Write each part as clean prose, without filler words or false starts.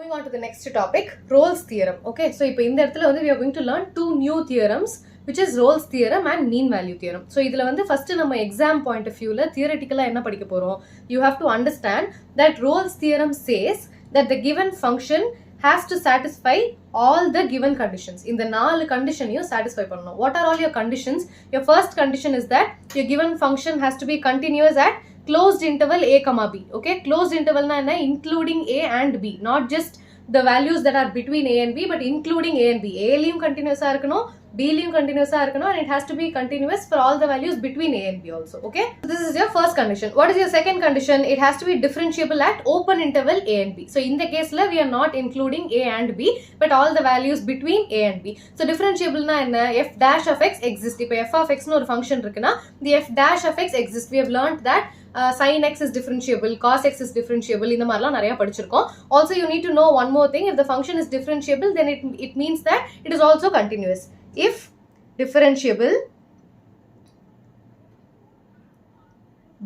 Moving on to the next topic, Rolle's theorem. Okay, so இப்போ இந்த இடத்துல வந்து we are going to learn two new theorems, which is Rolle's theorem and mean value theorem. So இதுல வந்து first நம்ம exam point of view ல theoretically என்ன படிக்க போறோம்? You have to understand that Rolle's theorem says that the given function has to satisfy all the given conditions. இந்த நாலு கண்டிஷனையும் satisfy பண்ணணும். What are all your conditions? Your first condition is that your given function has to be continuous at closed interval a comma b. Okay, closed interval na enna, including a and b, not just the values that are between a and b, but including a and b. A liyum continuous ah irukano, b liyum continuous ah irukano, and it has to be continuous for all the values between a and b also. Okay, so this is your first condition. What is your second condition? It has to be differentiable at open interval a and b. So in the case la we are not including a and b, but all the values between a and b. So differentiable na enna, f dash of x exists. Ipo f of x nu or function irukna, the f dash of x exists. We have learned that sin x is differentiable, cos x is differentiable. இந்த மாதிரிலாம் நிறைய படிச்சிருக்கோம். Also you need to know one more thing. If the function is differentiable, then it means that it is also continuous. If differentiable,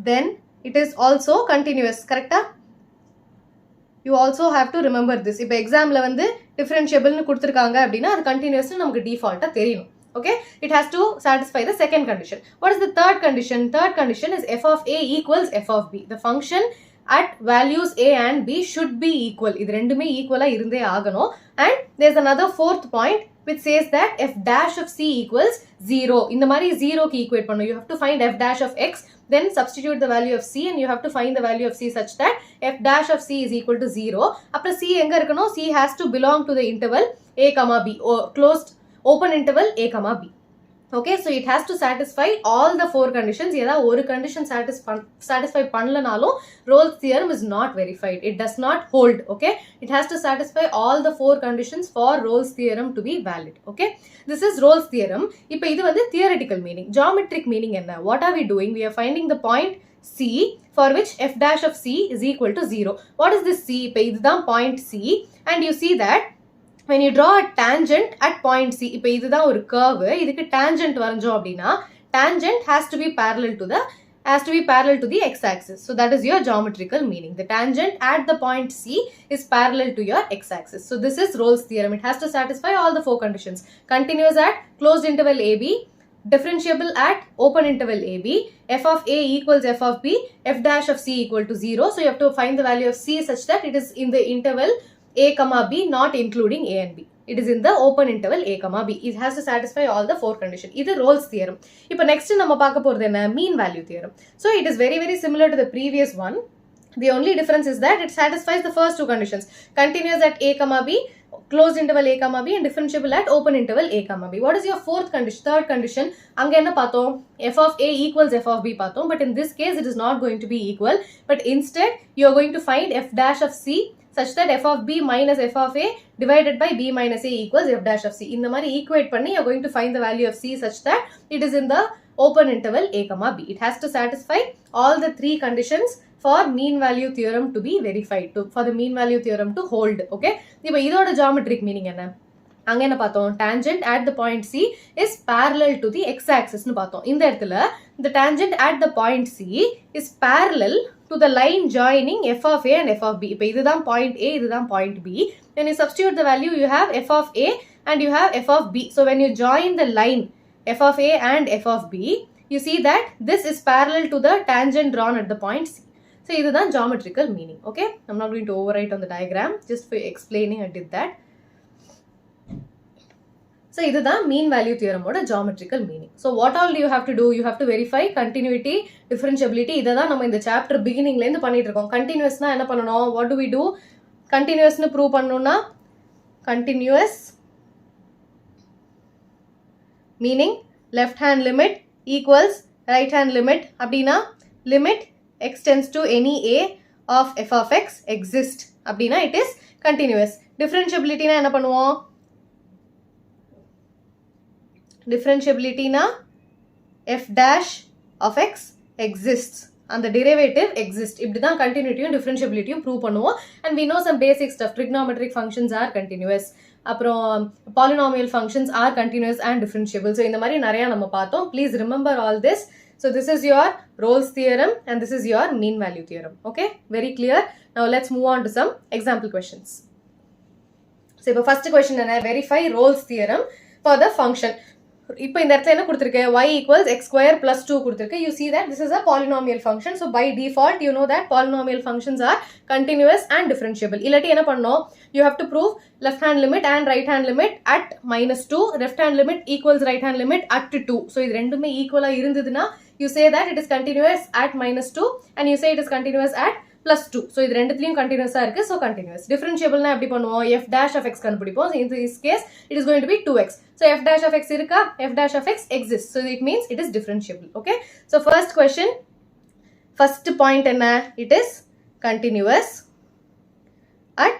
then it is also continuous. Correct? You also have to remember this. இப்போ எக்ஸாம்ல வந்து differentiable னு கொடுத்திருக்காங்க அப்படினா அது continuous னு நமக்கு டிஃபால்ட்டா தெரியும். Okay, it has to satisfy the second condition. What is the third condition? Third condition is f of a equals f of b. The function at values a and b should be equal. இது ரெண்டுமே ஈக்குவலா இருந்தே ஆகணும். And there's another fourth point which says that f dash of c equals 0. இந்த மாதிரி 0 க்கு equate பண்ணனும். You have to find f dash of x, then substitute the value of c, and you have to find the value of c such that f dash of c is equal to 0. அப்புறம் c எங்க இருக்கணும்? C has to belong to the interval a comma b, or closed open interval a comma b. Okay, so it has to satisfy all the four conditions. ஏதா ஒரு condition satisfy பண்ணலனாலும் Rolle's theorem is not verified. It does not hold. Okay, it has to satisfy all the four conditions for Rolle's theorem to be valid. Okay, this is Rolle's theorem. இப்போ இது வந்து theoretical meaning. Geometric meaning என்ன? What are we doing? We are finding the point c for which f dash of c is equal to 0. What is this c? இப்போ இதுதான் point c, and you see that when you draw a tangent at point C, இப்போ இதுதான் ஒரு curve, இதுக்கு tangent வரைஞ்சோம் அப்படின்னா tangent has to be parallel to the x-axis. So that is your geometrical meaning. The tangent at the point C is parallel to your x-axis. So this is Rolle's theorem. It has to satisfy all the four conditions. Continuous at closed interval AB, differentiable at open interval AB, f of a equals f of b, f dash of c equal to 0. So you have to find the value of c such that it is in the interval a comma b, not including a and b. It is in the open interval a comma b. It has to satisfy all the four conditions. இது Rolle's theorem. இப்போ next நம்ம பார்க்க போறது என்ன? Mean value theorem. So it is very very similar to the previous one. The only difference is that it satisfies the first two conditions. Continuous at a comma b, closed interval a comma b, and differentiable at open interval a comma b. What is your third condition? அங்க என்ன பார்த்தோம்? f of a equals f of b பார்த்தோம். But in this case it is not going to be equal. But instead you are going to find f dash of c such that f of b minus f of a divided by b minus a equals f dash of c. இந்த மாதிரி equate பண்ணி you are going to find the value of c such that it is in the open interval a comma b. It has to satisfy all the three conditions for mean value theorem to be verified, for the mean value theorem to hold. Okay, இப்போ இதோட geometric meaning என்ன? அங்க என்ன பார்த்தோம்? Tangent at the point C is parallel to the x-axis னு பார்த்தோம். இந்த இடத்துல the tangent at the point C is parallel to the line joining f of a and f of b. இப்போ இதுதான் point A, இதுதான் point B. When you substitute the value, you have f of a and you have f of b. So when you join the line f of a and f of b, you see that this is parallel to the tangent drawn at the point C. So இதுதான் geometrical meaning. Okay, I'm not going to overwrite on the diagram, just for explaining I did that. So இதுதான் mean value theorem ஓட geometrical meaning. So what all do you have to do? You have to verify continuity, differentiability. இததான் நம்ம இந்த chapter beginningல இருந்து பண்ணிட்டு இருக்கோம். Continuousனா என்ன பண்ணணும்? What do we do? Continuous னு prove பண்ணனும்னா continuous meaning left hand limit equals right hand limit. அப்படினா limit x tends to any a of f of x exist. அப்படினா it is continuous. Differentiability னா என்ன பண்ணுவோம்? Differentiability na f dash of x exists and the derivative exists. இப்படிதான் continuity and differentiability prove பண்ணுவோம். And we know some basic stuff. Trigonometric functions are continuous. அப்புறம் polynomial functions are continuous and differentiable. So இந்த மாதிரி நிறைய நம்ம பார்த்தோம். Please remember all this. So this is your Rolle's theorem and this is your mean value theorem. Okay, very clear. Now let's move on to some example questions. So இப்போ first question என்ன, verify Rolle's theorem for the function. இப்போ இந்த இடத்துல என்ன கொடுத்திருக்கு, y equals x square plus 2 கொடுத்திருக்கு. You see that this is a polynomial function. So by default you know that polynomial functions are continuous and differentiable. இல்லாட்டி என்ன பண்ணணும், you have to prove left hand limit and right hand limit at -2, left hand limit equals right hand limit at 2. So இது ரெண்டுமே ஈக்குவலா இருந்ததுன்னா you say that it is continuous at -2 and you say it is continuous at +2. So இது ரெண்டுத்துலயும் continuous இருக்கு. So continuous. Differentiable na எப்படி பண்ணுவோம், f dash of x கண்டுபிடிப்போம். So in this case it is going to be 2x. So f dash of x இருக்கா, f dash of x exists. So it means it is differentiable. Okay. So first question, first point என்ன, it is continuous at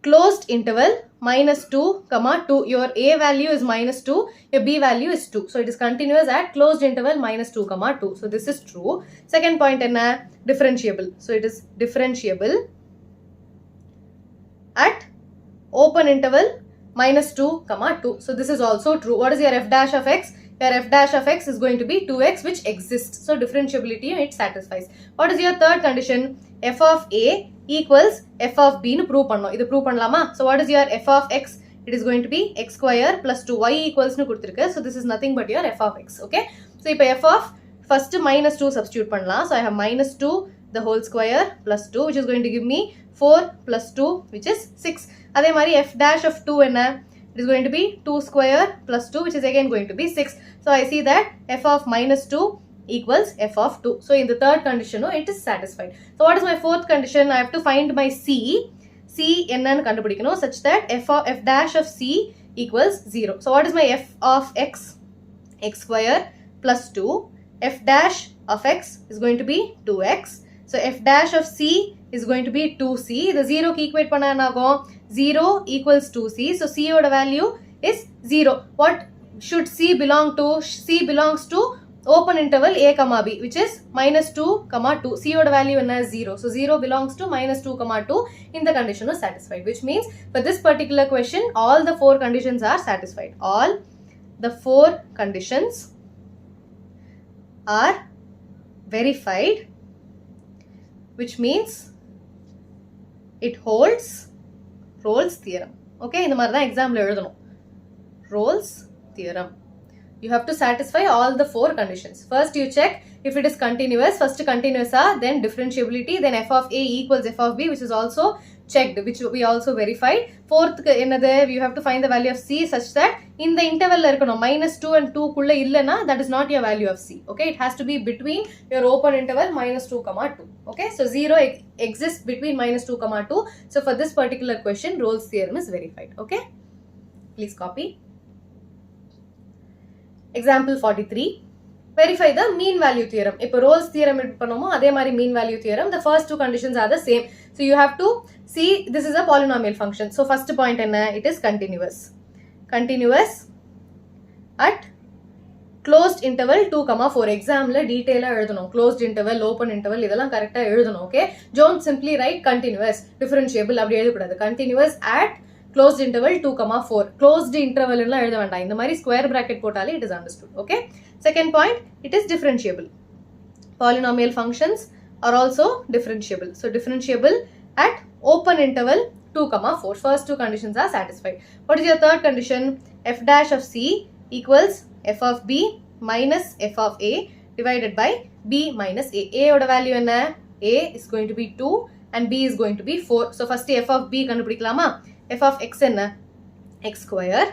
closed interval -2, 2. Your a value is -2, your b value is 2. So it is continuous at closed interval -2, 2. So this is true. Second point enna, differentiable. So it is differentiable at open interval -2, 2. So this is also true. What is your f dash of x? Your f dash of x is going to be 2x, which exists. So differentiability it satisfies. What is your third condition? F of a equals f of b nu prove பண்ணோம். இது prove பண்ணலாமா? So what is your f of x? It is going to be x square plus 2y equals nu கொடுத்திருக்கு. So this is nothing but your f of x. Okay. So இப்போ f of first -2 substitute பண்ணலாம். So I have -2 the whole square plus 2, which is going to give me 4 plus 2, which is 6. அதே மாதிரி f dash of 2 என்ன? It is going to be 2 square plus 2, which is again going to be 6. So I see that f of -2 equals f of 2. So in the third condition, it is satisfied. So what is my fourth condition? I have to find my c. C என்னன்னு கண்டுபிடிக்கணும் such that f dash of c equals 0. So what is my f of x? X square plus 2. F dash of x is going to be 2x. So f dash of c is going to be 2c. The 0 க்கு equate பண்ணா என்ன ஆகும்? 0 equals 2c. So c ஓட value is 0. What should c belong to? C belongs to open interval a comma b, which is -2, 2. C oda value enna 0. So 0 belongs to -2, 2. In the condition is satisfied, which means for this particular question all the 4 conditions are satisfied. All the 4 conditions are verified, which means it holds Rolle's theorem. Okay, இந்த மாதிரி தான் எக்ஸாம்ல எழுதணும். Rolle's theorem. You have to satisfy all the 4 conditions. First you check if it is continuous. First continuous then differentiability, then f of a equals f of b, which is also checked, which we also verified. Fourth என்னது, you have to find the value of c such that in the interval இருக்கணும். -2 and 2 குள்ள இல்லனா that is not your value of c. Okay, it has to be between your open interval -2, 2. Okay, so 0 exists between -2, 2. So for this particular question Rolle's theorem is verified. Okay, please copy. Example 43. Verify the mean value theorem. இப்போ Rolle's theorem எடுத்து பண்ணோமோ அதே மாதிரி mean value theorem. The first 2 conditions are the same. So you have to see this is a polynomial function. So first point என்ன? It is continuous. Continuous at closed interval 2, 4. Examல detail எழுதணும். Closed interval, open interval இதெல்லாம் கரெக்டா எழுதணும். Okay. Don't simply write continuous, differentiable அப்படி எழுதக்கூடாது. Continuous at closed interval 2, 4. Closed interval எல்லாம் எழுத வேண்டாம். இந்த மாதிரி square bracket போட்டாலே it is understood. Okay. Second point, it is differentiable. Polynomial functions are also differentiable. So differentiable at open interval 2, 4. First 2 conditions are satisfied. What is your third condition? F dash of c equals f of b minus f of a divided by b minus a. A oda value enna? A is going to be 2 and b is going to be 4. So first f of b கண்டுபிடிக்கலாமா? F of x enna? X square.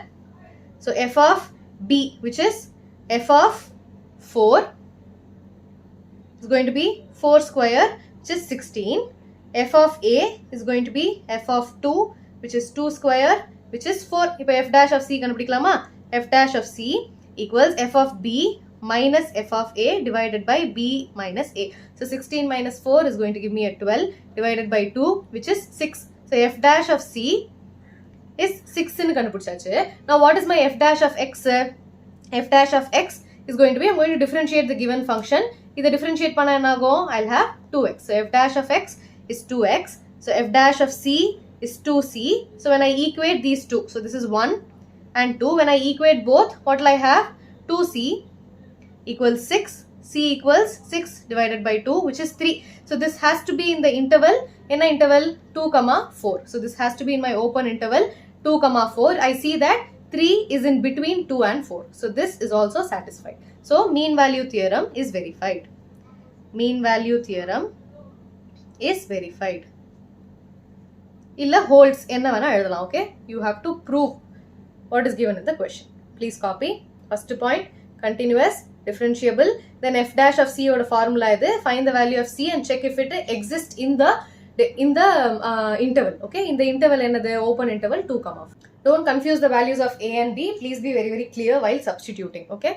So f of b, which is f of 4, is going to be 4 square, which is 16. F of a is going to be f of 2, which is 2 square, which is 4. இப்போ f dash of c கண்டுபிடிக்கலாமா? F dash of c equals f of b minus f of a divided by b minus a. So 16 minus 4 is going to give me a 12 divided by 2, which is 6. So f dash of c is 6 ன்னு கண்டுபிடிச்சாச்சு. Now what is my f dash of x? F dash of x is going to be, I'm going to differentiate the given function. இதை differentiate பண்ணா என்ன ஆகும்? I'll have 2x. So f dash of x is 2x. So f dash of c is 2c. So when I equate these two, so this is 1 and 2. When I equate both, what will I have? 2c equals 6. C equals 6 divided by 2, which is 3. So this has to be in the interval. In the interval 2, 4. So this has to be in my open interval 2, 4. I see that 3 is in between 2 and 4. So this is also satisfied. So mean value theorem is verified. Mean value theorem is verified. Illa holds enna vena ezhudala. Okay, you have to prove what is given in the question. Please copy. First point, continuous, differentiable. Then f dash of c oda formula idu. Find the value of c and check if it exists in the interval. Okay, in the interval enadhu open interval 2, 4. Don't confuse the values of a and b. Please be very clear while substituting. Okay.